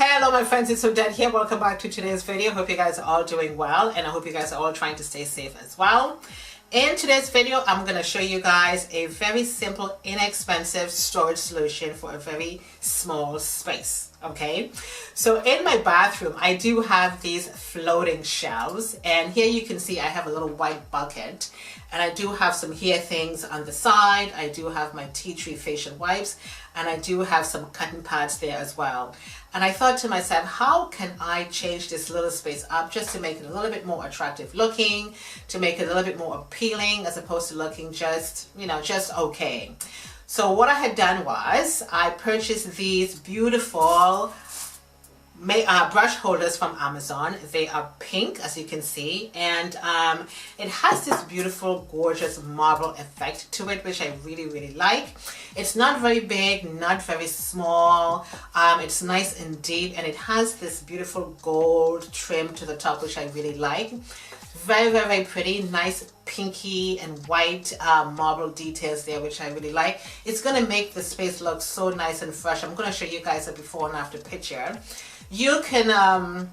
Hello my friends, it's Odette here. Welcome back to today's video. Hope you guys are all doing well, and I hope you guys are all trying to stay safe as well. In today's video, I'm going to show you guys a very simple, inexpensive storage solution for a very small space. Okay, so in my bathroom, I do have these floating shelves, and here you can see I have a little white bucket, and I do have some hair things on the side. I do have my tea tree facial wipes, and I do have some cotton pads there as well. And I thought to myself, how can I change this little space up just to make it a little bit more attractive looking, to make it a little bit more appealing as opposed to looking just, just okay. So what I had done was I purchased these beautiful brush holders from Amazon. They are pink, as you can see, and it has this beautiful, gorgeous marble effect to it, which I really like. It's not very big, not very small. It's nice and deep, and it has this beautiful gold trim to the top, which I really like. Very pretty, nice pinky and white marble details there, which I really like. It's going to make the space look so nice and fresh. I'm going to show you guys a before and after picture. You can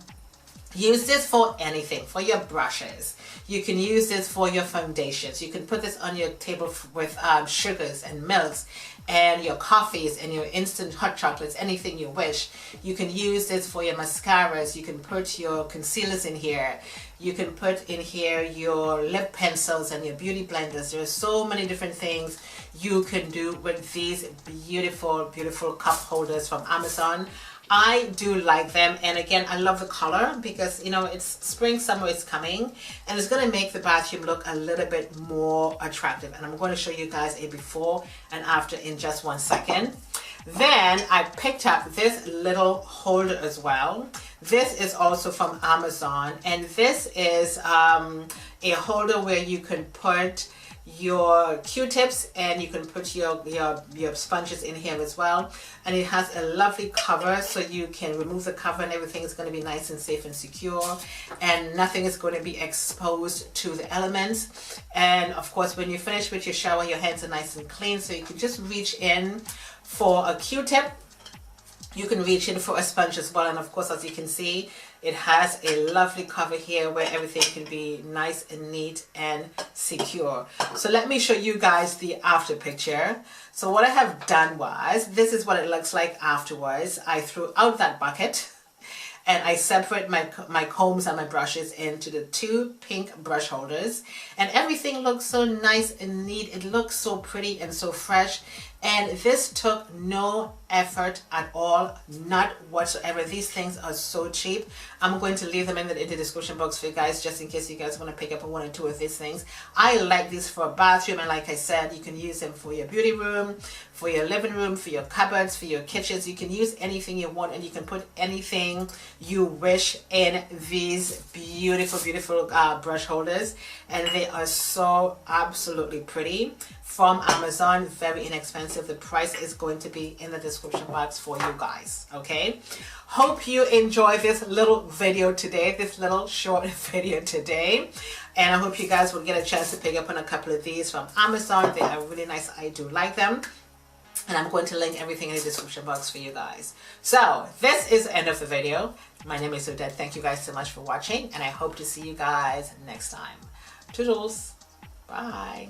use this for anything, for your brushes. You can use this for your foundations. You can put this on your table with sugars and milks and your coffees and your instant hot chocolates, anything you wish. You can use this for your mascaras. You can put your concealers in here. You can put in here your lip pencils and your beauty blenders. There are so many different things you can do with these beautiful cup holders from Amazon. I do like them, and again, I love the color because it's spring, summer is coming, and it's going to make the bathroom look a little bit more attractive. And I'm going to show you guys a before and after in just one second. Then I picked up this little holder as well. This is also from Amazon, and this is a holder where you can put your Q-tips and you can put your sponges in here as well. And it has a lovely cover, so you can remove the cover and everything is going to be nice and safe and secure, and nothing is going to be exposed to the elements. And of course, when you finish with your shower, your hands are nice and clean, so you can just reach in for a Q-tip. You can reach in for a sponge as well, and of course, as you can see, it has a lovely cover here where everything can be nice and neat and secure. So let me show you guys the after picture. So what I have done was, this is what it looks like afterwards. I threw out that bucket and I separate my combs and my brushes into the two pink brush holders, and everything looks so nice and neat. It looks so pretty and so fresh, and this took no effort at all, not whatsoever. These things are so cheap. I'm going to leave them in the description box for you guys, just in case you guys want to pick up one or two of these things. I like these for a bathroom, and like I said, you can use them for your beauty room, for your living room, for your cupboards, for your kitchens. You can use anything you want, and you can put anything you wish in these beautiful brush holders, and they are so absolutely pretty. From Amazon, very inexpensive. The price is going to be in the description box for you guys. Okay, hope you enjoy this little video today, this little short video today, and I hope you guys will get a chance to pick up on a couple of these from Amazon. They are really nice. I do like them, and I'm going to link everything in the description box for you guys. So this is the end of the video. My name is Odette. Thank you guys so much for watching, and I hope to see you guys next time. Toodles. Bye.